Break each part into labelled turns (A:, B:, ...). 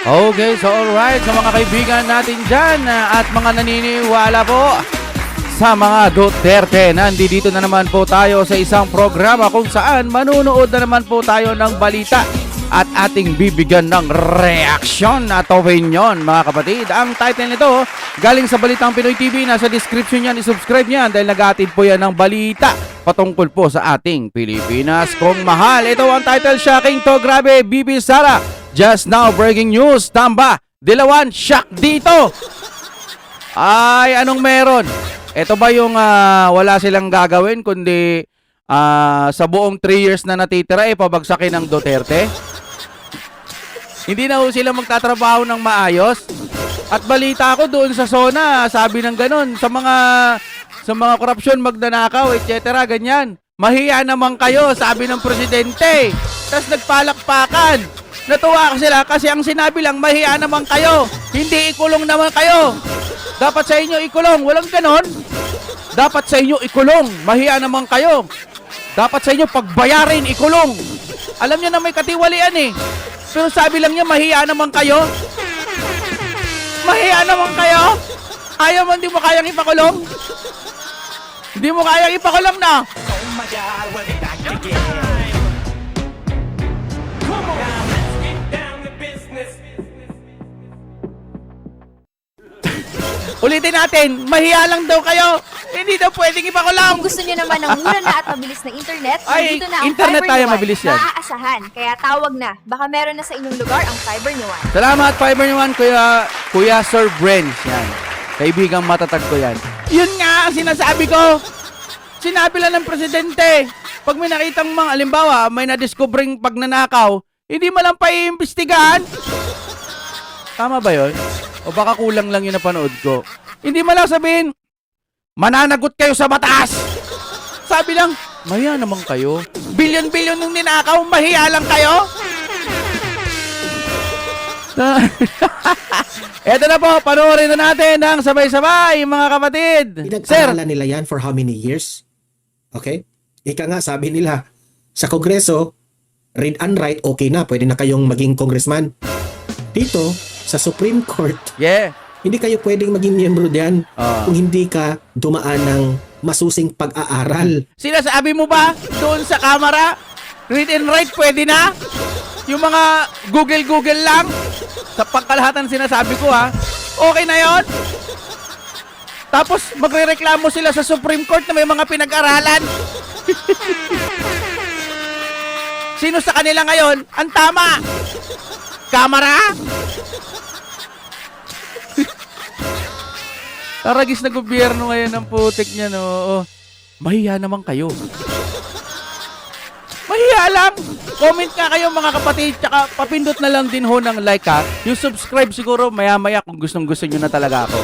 A: Okay, so alright, sa mga kaibigan natin dyan at mga naniniwala po sa mga Duterte, nandito na naman po tayo sa isang programa kung saan manunood na naman po tayo ng balita at ating bibigyan ng reaksyon at opinion, mga kapatid. Ang title nito, galing sa Balitang Pinoy TV, nasa description yan, isubscribe niyan dahil nag-aatid po yan ng balita patungkol po sa ating Pilipinas kung mahal. Ito ang title, shocking to, grabe, Bibi Sara. Just now, breaking news, tamba, Dilawan, shock dito. Ay, anong meron? Ito ba yung wala silang gagawin kundi sa buong 3 years na natitira, pabagsakin ng Duterte? Hindi na ho sila magtatrabaho ng maayos? At balita ko doon sa SONA, sabi ng ganun, sa mga korupsyon, magnanakaw, etc. ganyan. Mahiya naman kayo, sabi ng presidente. Tapos nagpalakpakan. Natuwa sila kasi ang sinabi lang, mahiya naman kayo. Hindi ikulong naman kayo. Dapat sa inyo ikulong. Walang ganon. Dapat sa inyo ikulong. Mahiya naman kayo. Dapat sa inyo pagbayarin, ikulong. Alam niyo na may katiwalian eh. Pero sabi lang niya, mahiya naman kayo. Mahiya naman kayo. Ayaw mo, hindi mo kayang ipakulong. Hindi mo kayang ipakulong na.
B: Oh my God, we're back again. Come on, let's get down to business.
A: Ulitin natin, mahiya lang daw kayo. Hindi daw pwedeng ipakulong.
C: Kung gusto nyo naman ng mura na at mabilis na internet,
A: Ay,
C: nandito na ang
A: internet
C: Fiber
A: tayo,
C: ni Juan.
A: mabilis yan.
C: Maaasahan, kaya tawag na. Baka meron na sa inyong lugar ang Fiber ni Juan.
A: Salamat, Fiber ni Juan, Kuya Sir Brens. Yan. Kaibigang matatag ko yan. Yun nga ang sinasabi ko. Sinabi lang ng presidente, pag may nakitang mga, alimbawa, may na-discovering pagnanakaw, hindi mo lang paiimbestigahan. Tama ba yun? O baka kulang lang yung napanood ko. Hindi mo lang sabihin, mananagot kayo sa batas. Sabi lang, mahiya naman kayo. Bilyon-bilyon nung ninakaw, mahiya lang kayo. Eto na po, panoorin na natin ng sabay-sabay, mga kapatid. Sir,
D: Pinag-aralan nila yan for how many years? Okay? Ika nga, sabi nila, sa Kongreso, read and write, okay na, pwede na kayong maging congressman. Dito, sa Supreme Court,
A: yeah.
D: hindi kayo pwedeng maging miyembro diyan
A: Ah.
D: kung hindi ka dumaan ng masusing pag-aaral.
A: Sinasabi mo ba doon sa camera, read and write pwede na? Yung mga Google lang? Sa pangkalahatan sinasabi ko ha, okay na yon? Tapos magrereklamo sila sa Supreme Court na may mga pinag-aralan. Sino sa kanila ngayon ang tama? Camera? Taragis na gobyerno ngayon ng putik niya, no? Mahiya naman kayo. Mahiya lang. Comment nga kayo, mga kapatid. Tsaka papindot na lang din ho ng like, ha. Yung subscribe siguro maya-maya kung gustong-gusto nyo na talaga ako.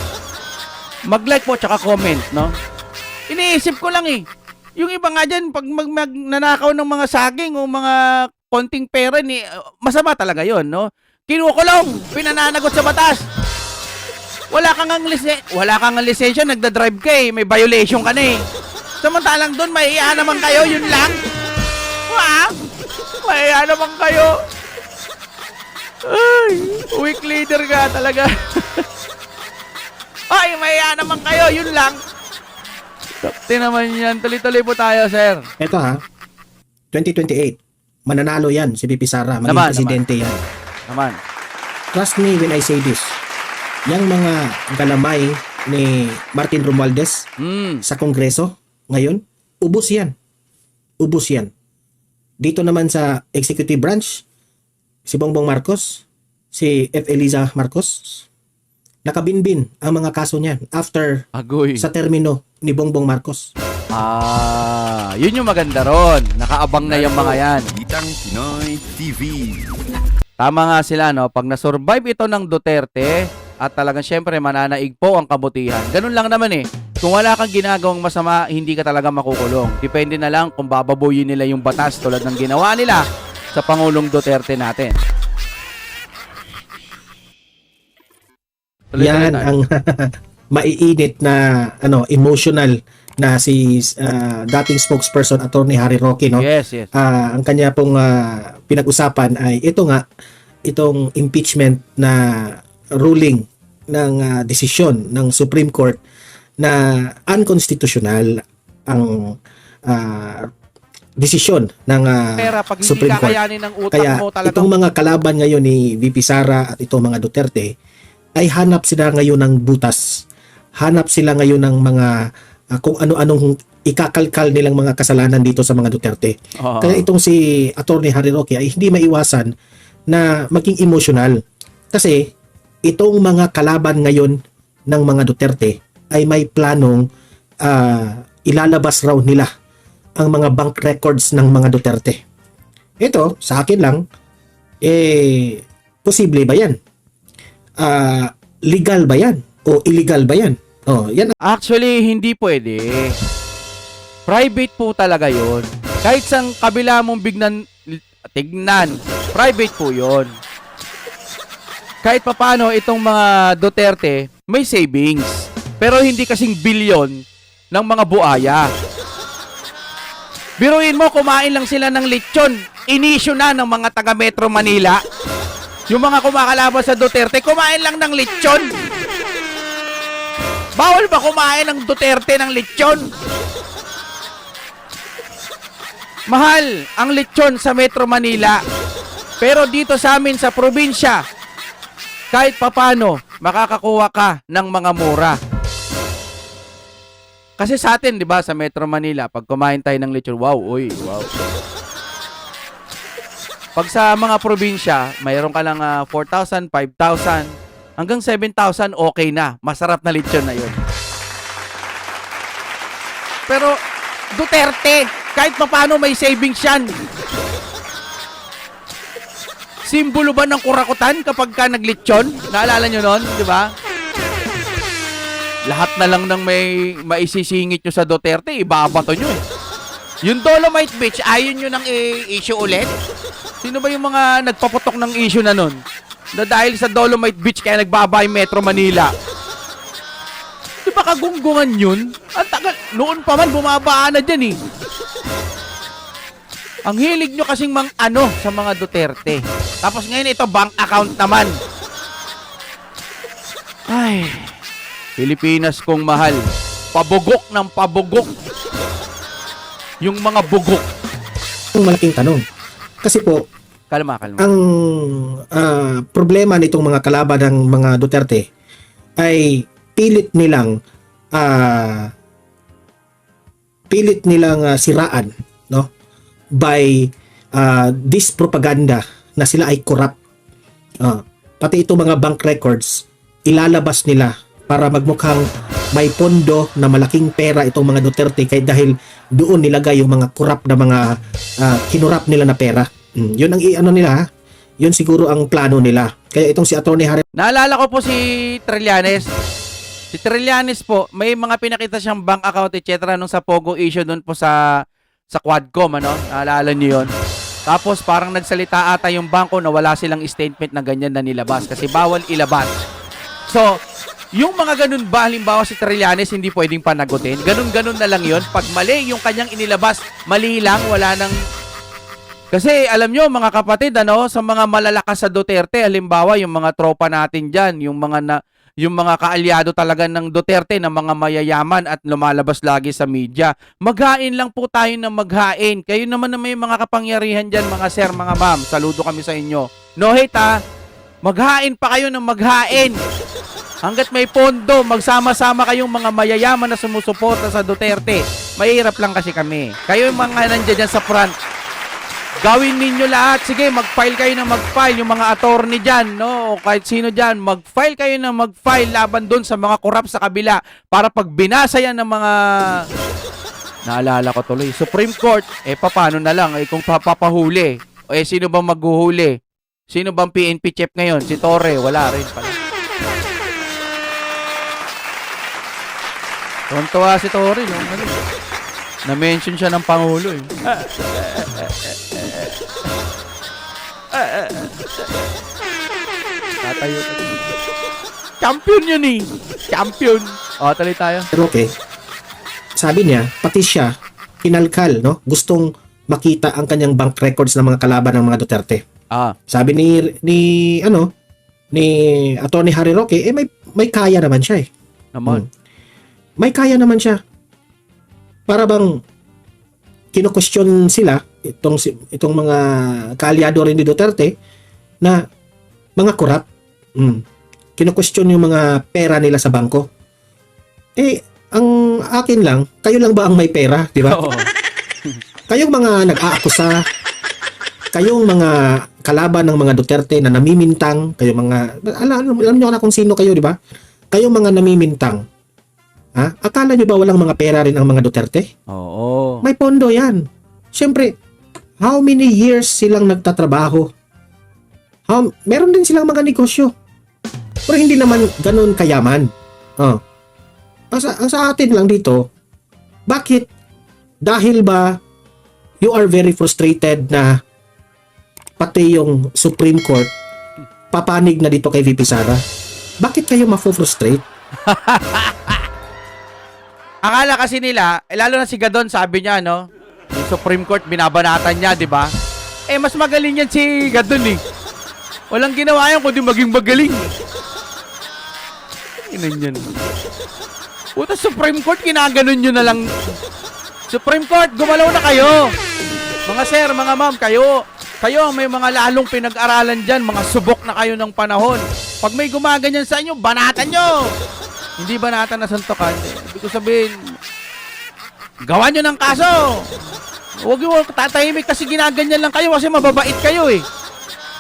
A: Mag-like po tsaka comment, no? Iniisip ko lang eh. Yung iba nga dyan, pag magnanakaw ng mga saging o mga konting pera, masama talaga yon, no? Kinukulong, pinananagot sa batas. Wala kang lisensya, nagda-drive ka eh, may violation ka na eh. Samantalang doon, mahiya naman kayo, yun lang. Ha? Mahiya naman kayo. Ay, weak leader ka talaga. Ay, mahiya naman kayo, yun lang. Sakti naman yan, tuloy-tuloy po tayo, sir.
D: Eto ha, 2028, mananalo yan si VP Sara, maging
A: Naman,
D: presidente yan.
A: Naman.
D: Trust me when I say this. Yang mga galamay ni Martin Romualdez sa Kongreso ngayon, ubos yan. Ubos yan. Dito naman sa executive branch, si Bongbong Marcos, si F. Eliza Marcos, nakabinbin ang mga kaso niyan after
A: Agoy.
D: sa termino ni Bongbong Marcos.
A: Yun yung maganda ron. Nakaabang na yung mga yan.
E: Balitang Pinoy TV.
A: Tama nga sila, no? Pag na-survive ito ng Duterte, at talagang syempre mananaig po ang kabutihan. Ganun lang naman eh. Kung wala kang ginagawang masama, hindi ka talaga makukulong. Depende na lang kung bababuyin nila yung batas tulad ng ginawa nila sa Pangulong Duterte natin.
D: Yan ang maiinit na emotional na si dating spokesperson Attorney Harry Roque, no?
A: Yes, yes.
D: Ang kanya pong pinag-usapan ay ito nga, itong impeachment na ruling ng desisyon ng Supreme Court na unconstitutional ang desisyon ng
A: Pera, pag hindi
D: Supreme Court.
A: kakayanin ng utak
D: Kaya
A: mo talagang
D: itong mga kalaban ngayon ni VP Sara at itong mga Duterte ay hanap sila ngayon ng butas. Hanap sila ngayon ng mga kung ano-anong ikakalkal nilang mga kasalanan dito sa mga Duterte.
A: Oo.
D: Kaya itong si Attorney Harry Roque ay hindi maiwasan na maging emotional. Kasi itong mga kalaban ngayon ng mga Duterte ay may planong ilalabas raw nila ang mga bank records ng mga Duterte. Ito, sa akin lang, posible ba yan? Legal ba yan? O illegal ba yan? Yan.
A: Actually, hindi pwede. Private po talaga yon. Kahit sa kabila mong tignan, private po yon. Kahit papano itong mga Duterte, may savings. Pero hindi kasing bilyon ng mga buaya. Biruin mo, kumain lang sila ng lechon. Inisyo na ng mga taga Metro Manila. Yung mga kumakalaban sa Duterte, kumain lang ng lechon. Bawal ba kumain ng Duterte ng lechon? Mahal ang lechon sa Metro Manila. Pero dito sa amin sa probinsya, kahit papano, makakakuha ka ng mga mura. Kasi sa atin, di ba, sa Metro Manila, pag kumain tayo ng lechon, wow, uy, wow. Pag sa mga probinsya, mayroon ka lang 4,000, 5,000, hanggang 7,000, okay na. Masarap na lechon na yun. Pero, Duterte, kahit paano may savings yan. Simbolo ba ng kurakutan kapag ka naglechon? Naalala nyo nun, di ba? Lahat na lang ng may maisisingit nyo sa Duterte, ibabato nyo eh. Yung Dolomite Beach, ayaw nyo nang i-issue ulit? Sino ba yung mga nagpaputok ng issue na nun? Na dahil sa Dolomite Beach kaya nagbaba yung Metro Manila. Di ba kagunggungan yun? Ang tagal, noon pa man bumabaan na dyan eh. Ang hilig nyo kasing sa mga Duterte. Tapos ngayon ito, bank account naman. Ay, Pilipinas kong mahal. Pabugok ng pabugok. Yung mga bugok.
D: Ang malaking tanong. Kasi po,
A: Kalma.
D: ang problema nitong mga kalaban ng mga Duterte ay pilit nilang siraan, no, by this propaganda na sila ay corrupt. Pati itong mga bank records ilalabas nila para magmukhang may pondo na malaking pera itong mga Duterte kahit dahil doon nilagay yung mga corrupt na mga kinurap nila na pera. Yun ang nila. Yun siguro ang plano nila. Kaya itong si Atty. Harry
A: Naalala ko po si Trillanes. Si Trillanes po, may mga pinakita siyang bank account, etc. nung sa Pogo issue doon po sa Quadcom, ano? Naalala niyo yun? Tapos parang nagsalita ata yung bangko na wala silang statement na ganyan na nilabas kasi bawal ilabas. So, yung mga ganun ba, halimbawa si Trillanes, hindi pwedeng panagutin? Ganun-ganun na lang yun. Pag mali yung kanyang inilabas, mali lang, wala nang... Kasi alam nyo mga kapatid, sa mga malalakas sa Duterte, halimbawa yung mga tropa natin dyan, yung mga kaalyado talaga ng Duterte na mga mayayaman at lumalabas lagi sa media. Maghain lang po tayo ng maghain. Kayo naman na may mga kapangyarihan dyan, mga sir, mga ma'am. Saludo kami sa inyo. No hate ha. Maghain pa kayo ng maghain. Hanggat may pondo, magsama-sama kayong mga mayayaman na sumusuporta sa Duterte. Mahirap lang kasi kami. Kayo yung mga nandiyan dyan sa front. Gawin ninyo lahat. Sige, mag-file kayo na mag-file. Yung mga attorney dyan, no? O kahit sino dyan, mag-file kayo na mag-file laban dun sa mga korap sa kabila para pag binasa yan ng mga... Naalala ko tuloy. Supreme Court, paano na lang? Kung papahuli. Sino bang maghuhuli? Sino bang PNP chief ngayon? Si Torre, wala rin pala. Tuntua si Torre, no? Na-mention siya ng Pangulo, eh. Tatayo. Champion yun, eh. Champion. Tuloy tayo.
D: Roque, sabi niya, pati siya, kinalkal, no? Gustong makita ang kanyang bank records ng mga kalaban ng mga Duterte. Sabi ni Attorney Harry Roque, may kaya naman siya eh.
A: Naman.
D: May kaya naman siya. Para bang kino-question sila itong mga kaalyado rin ni Duterte na mga korap. Kino-question yung mga pera nila sa bangko. Ang akin lang, kayo lang ba ang may pera, di ba?
A: Oo.
D: Kayong mga nag-aakusa, kayong mga kalaban ng mga Duterte na namimintang, kayong mga, alam nyo na kung sino kayo, di ba? Kayong mga namimintang. Ha? Akala nyo ba walang mga pera rin ang mga Duterte?
A: Oo.
D: May pondo yan. Siyempre, how many years silang nagtatrabaho? Meron din silang mga negosyo. Pero hindi naman ganun kayaman. Ang sa atin lang dito, bakit? Dahil ba you are very frustrated na pati yung Supreme Court papanig na dito kay VP Sara? Bakit kayo mafo-frustrate?
A: Akala kasi nila, lalo na si Gadon, sabi niya, no? Yung Supreme Court, binabanatan niya, di ba? Mas magaling yan si Gadon, eh. Walang ginawa yan kundi maging magaling. Inan yan. Puta, Supreme Court, kinaganon nyo na lang. Supreme Court, gumalaw na kayo. Mga sir, mga ma'am, kayo ang may mga lalong pinag-aralan dyan, mga subok na kayo ng panahon. Pag may gumaganyan sa inyo, banatan nyo. Hindi banatan na santokan. Ibig ko sabihin, gawan nyo ng kaso. Huwag yung tatahimik kasi ginaganyan lang kayo kasi mababait kayo eh.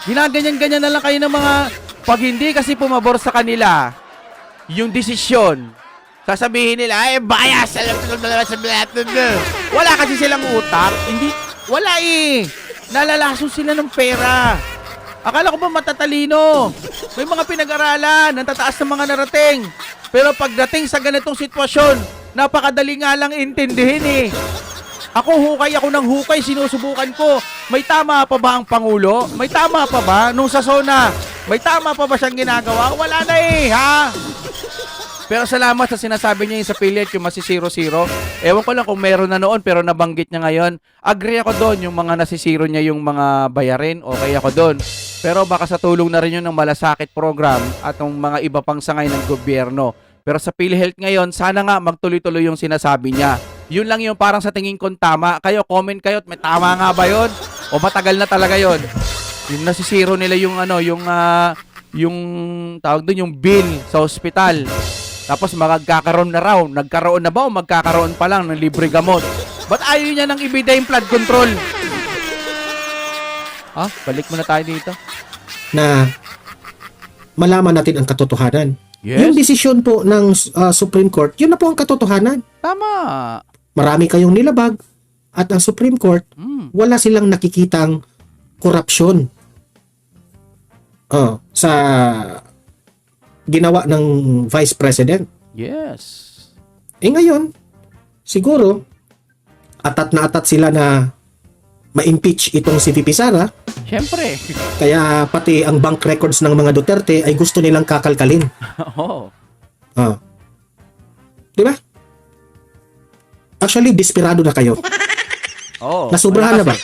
A: Ginaganyan-ganyan na lang kayo ng mga, pag hindi kasi pumabor sa kanila, yung desisyon, sasabihin nila, bias. Wala kasi silang utak. Hindi, wala eh. Nalalason sila ng pera. Akala ko ba matatalino? May mga pinag-aralan, natataas ng mga narating. Pero pagdating sa ganitong sitwasyon, napakadali nga lang intindihin eh. Ako ng hukay, sinusubukan ko. May tama pa ba ang Pangulo? May tama pa ba? Nung sa SONA, may tama pa ba siyang ginagawa? Wala na eh, ha? Pero salamat sa sinasabi niya yung sa Philip, yung masi 0-0. Ewan ko lang kung meron na noon, pero nabanggit niya ngayon. Agree ako doon, yung mga nasi-0 niya yung mga bayarin, okay ako doon. Pero baka sa tulong na rin yun ng malasakit program at ng mga iba pang sangay ng gobyerno. Pero sa PhilHealth ngayon, sana nga magtuloy-tuloy yung sinasabi niya. Yun lang yung parang sa tingin kong tama. Kayo, comment kayo, may tama nga ba yun? O matagal na talaga yun? Yung nasi-0 nila yung yung tawag doon, yung bill sa ospital. Tapos magkakaroon na raw. Nagkaroon na ba o magkakaroon pa lang ng libre gamot? Ba't ayaw niya nang ibida yung flood control? Balik muna tayo dito.
D: Na malaman natin ang katotohanan.
A: Yes.
D: Yung desisyon po ng Supreme Court, yun na po ang katotohanan.
A: Tama.
D: Marami kayong nilabag at ang Supreme Court, wala silang nakikitang korupsyon sa ginawa ng Vice President.
A: Yes.
D: Ngayon, siguro, atat na atat sila na ma-impeach itong si VP Sara.
A: Siyempre.
D: Kaya pati ang bank records ng mga Duterte ay gusto nilang kakalkalin.
A: Oo.
D: Di ba? Actually, desperado na kayo.
A: Oo.
D: Nasubrahan na ba?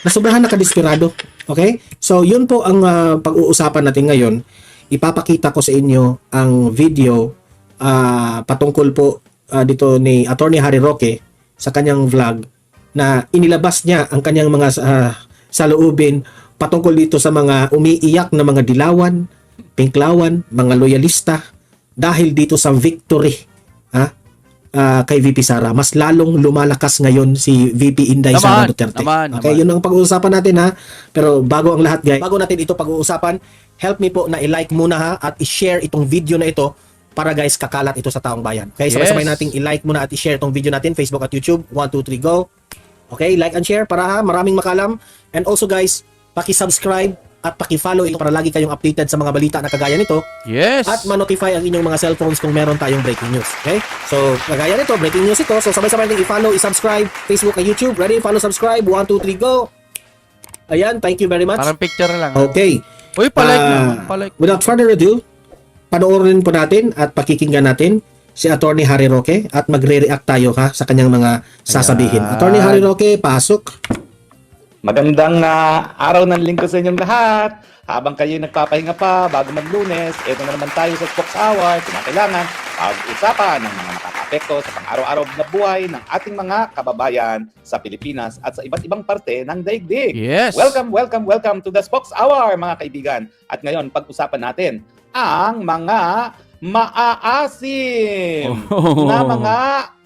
D: Nasubrahan na ka-desperado. Okay? So, yun po ang pag-uusapan natin ngayon. Ipapakita ko sa inyo ang video patungkol po dito ni Attorney Harry Roque sa kanyang vlog na inilabas niya ang kanyang mga saloobin patungkol dito sa mga umiiyak na mga dilawan, pinklawan, mga loyalista dahil dito sa victory kay VP Sara. Mas lalong lumalakas ngayon si VP Inday Sara Duterte. Okay, yun ang pag-uusapan natin ha. Pero bago ang lahat guys, bago natin ito pag-uusapan, help me po na i-like muna ha at i-share itong video na ito para guys kakalat ito sa taong bayan. Okay, sabay-sabay nating i-like muna at i-share itong video natin, Facebook at YouTube. 1, 2, 3, go! Okay, like and share para maraming makalam. And also guys, paki-subscribe at paki-follow ito para lagi kayong updated sa mga balita na kagaya nito.
A: Yes.
D: At ma-notify ang inyong mga cellphones kung meron tayong breaking news. Okay? So, kagaya nito, breaking news ito. So, sabay-sabay natin i-follow, i-subscribe, Facebook at YouTube. Ready? Follow, subscribe. 1, 2, 3, go! Ayan, thank you very much.
A: Parang picture lang.
D: Okay.
A: Uy, palike naman. Palike.
D: Without further ado, panoorin po natin at pakikinggan natin si Attorney Harry Roque at magre-react tayo ha sa kanyang mga sasabihin.
A: Ayan.
D: Attorney Harry Roque, pasok.
F: Magandang araw ng linggo sa inyong lahat. Habang kayo nagpapahinga pa bago mag-Lunes, ito na naman tayo sa Spokes Hour. Kinakailangan pag-usapan ng mga nakaka-apekto sa pang-araw-araw na buhay ng ating mga kababayan sa Pilipinas at sa iba't ibang parte ng daigdig.
A: Yes.
F: Welcome to the Spokes Hour, mga kaibigan. At ngayon, pag-usapan natin ang mga maaasim na mga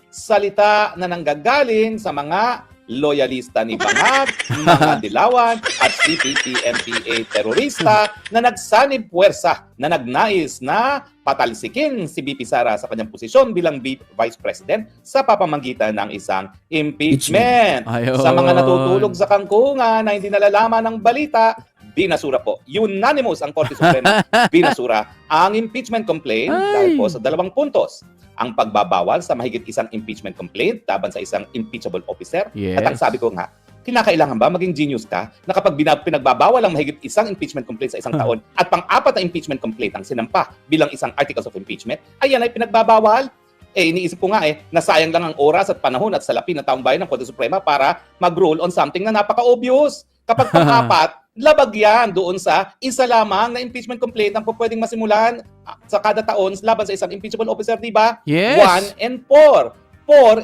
F: salita na nanggagaling sa mga loyalista ni Bangag, mga dilawan at CPP-MPA terorista na nagsanib puwersa na nagnais na patalsikin si BP Sara sa kanyang posisyon bilang Vice President sa pamamagitan ng isang impeachment.
A: Ayun.
F: Sa mga natutulog sa kangkungan na hindi nalalaman ng balita, binasura po. Unanimous ang Korte Suprema. Binasura ang impeachment complaint dahil po sa 2 puntos. Ang pagbabawal sa mahigit isang impeachment complaint laban sa isang impeachable officer.
A: Yes.
F: At ang sabi ko nga, kinakailangan ba maging genius ka na kapag pinagbabawal ang mahigit isang impeachment complaint sa isang taon at pang-4 na impeachment complaint ang sinampa bilang isang articles of impeachment, ayan ay pinagbabawal? Iniisip ko nga nasayang lang ang oras at panahon at salapi ng taong bayan ng Korte Suprema para mag-rule on something na napaka-obvious. Kapag pang-4, labag yan doon sa isa lamang na impeachment complaint ang pwedeng masimulan sa kada taon laban sa isang impeachable officer, di ba?
A: Yes.
F: 1 and 4.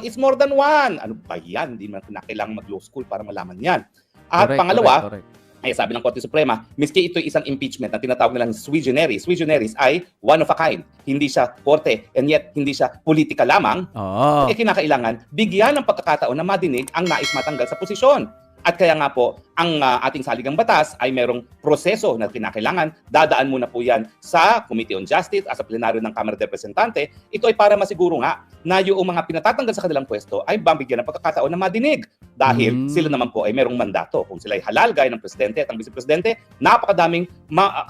F: 4 is more than 1. Ano ba yan? Hindi man kailangan mag-law school para malaman yan. At pangalawa,
A: correct.
F: ay sabi ng Korte Suprema, miski ito isang impeachment na tinatawag nilang sui generis. Sui generis ay one of a kind. Hindi siya korte and yet hindi siya politika lamang.
A: Oo.
F: Kinakailangan bigyan ng pagkakataon na madinig ang nais matanggal sa posisyon. At kaya nga po, ang ating saligang batas ay merong proseso na kinakailangan. Dadaan muna po yan sa Committee on Justice at sa plenaryo ng Kamara de Representante. Ito ay para masiguro nga na yung mga pinatatanggal sa kanilang pwesto ay bambigyan ng pagkakataon na madinig. Dahil sila naman po ay merong mandato. Kung sila ay halal gaya ng Presidente at ang Vice Presidente, napakadaming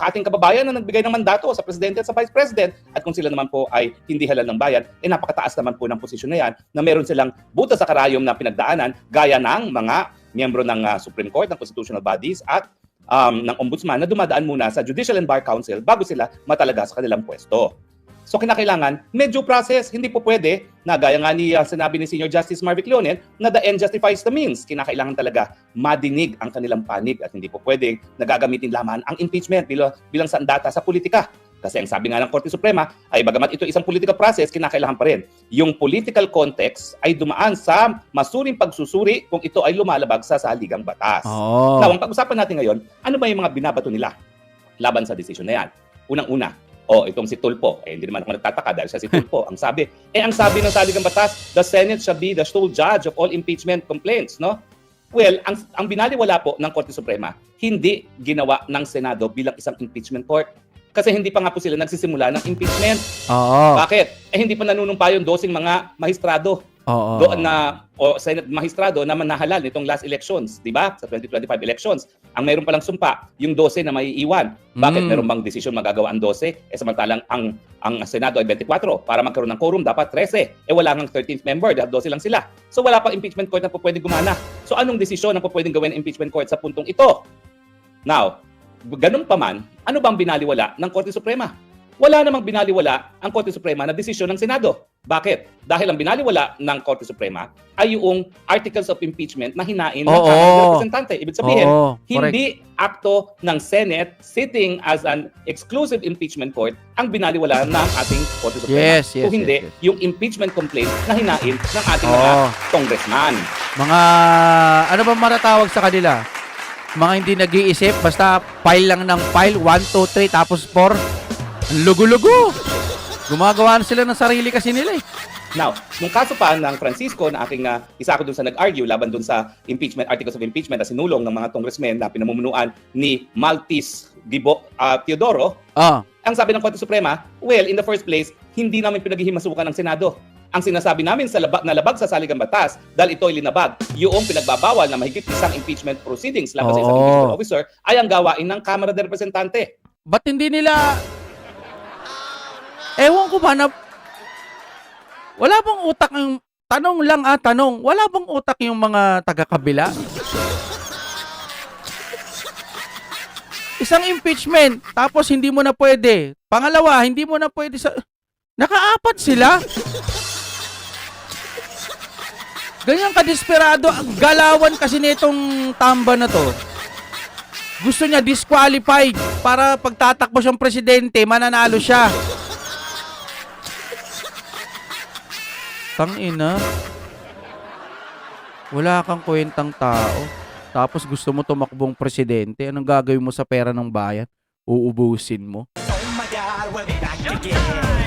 F: ating kababayan na nagbigay ng mandato sa Presidente at sa Vice President. At kung sila naman po ay hindi halal ng bayan, napakataas naman po ng posisyon na yan na meron silang butas sa karayom na pinagdaanan gaya ng mga miyembro ng Supreme Court, ng constitutional bodies at ng Ombudsman na dumadaan muna sa Judicial and Bar Council bago sila matalaga sa kanilang pwesto. So kinakailangan, medyo process, hindi po pwede na gaya nga ni sinabi ni Senior Justice Marvic Leonen na the end justifies the means. Kinakailangan talaga madinig ang kanilang panig at hindi po pwede nagagamitin lamang ang impeachment bilang sandata sa politika. Kasi ang sabi nga ng Korte Suprema ay bagamat ito isang political process, kinakailangan pa rin yung political context ay dumaan sa masuring pagsusuri kung ito ay lumalabag sa saligang batas.
A: Oh.
F: Now, ang pag-usapan natin ngayon, ano ba yung mga binabato nila laban sa desisyon na yan? Unang-una, itong si Tulfo. Hindi naman ako nagtataka dahil siya si Tulfo. Ang sabi ng saligang batas, the Senate shall be the sole judge of all impeachment complaints, no? Well, ang binaliwala po ng Korte Suprema, hindi ginawa ng Senado bilang isang impeachment court. Kasi hindi pa nga po sila nagsisimula ng impeachment.
A: Oo.
F: Bakit? Hindi pa nanunumpa yung 12 mga mahistrado.
A: Oo.
F: Doon Senate magistrado na manahalal nitong last elections, di ba? Sa 2025 elections. Ang mayroon palang sumpa, yung 12 na may iwan. Bakit? Meron bang desisyon magagawa ang 12? Samantalang ang Senado ay 24. Para magkaroon ng quorum, dapat 13. Wala nang 13th member, dahil 12 lang sila. So wala pang impeachment court na po pwedeng gumana. So anong desisyon ang po pwedeng gawin ng impeachment court sa puntong ito? Now, ganun pa man, ano bang binaliwala ng Korte Suprema? Wala namang binaliwala ang Korte Suprema na desisyon ng Senado. Bakit? Dahil ang binaliwala ng Korte Suprema ay yung articles of impeachment na hinain ng Kamara ng Representante. Ibig sabihin, hindi akto ng Senate sitting as an exclusive impeachment court ang binaliwala ng ating Korte Suprema.
A: Yes,
F: Kung hindi, yung impeachment complaint na hinain ng ating mga congressman.
A: Mga, ano ba matatawag sa kanila? Mga hindi nag-iisip, basta file lang ng file, 1, 2, 3, tapos 4. Lugo-lugo. Gumagawa na sila ng sarili kasi nila eh.
F: Now, nung kaso pa ng Francisco na aking isa ako dun sa nag-argue laban dun sa impeachment, articles of impeachment na sinulong ng mga congressmen na pinamumunuan ni Maltis Teodoro, ang sabi ng Korte Suprema, well, in the first place, hindi namin pinaghihimasukan ng Senado. Ang sinasabi namin sa labag sa saligang batas, dahil ito ay linabag, yung pinagbabawal na mahigit isang impeachment proceedings laban sa isang impeachment officer ay ang gawain ng Kamara de Representante.
A: Ba't hindi nila... Ewan ko ba na... Wala bang utak yung... Tanong lang tanong. Wala bang utak yung mga taga-kabila? Isang impeachment, tapos hindi mo na pwede. Pangalawa, hindi mo na pwede sa... Naka-4 sila. Ganyan kadesperado. Ang galawan kasi nitong tamba na to. Gusto niya disqualified para pagtatakbo siyang presidente, mananalo siya. Tangina. Wala kang kwentang tao. Tapos gusto mo tumakbong presidente. Anong gagawin mo sa pera ng bayan? Uubusin mo.
B: Oh my God, we'll be back again.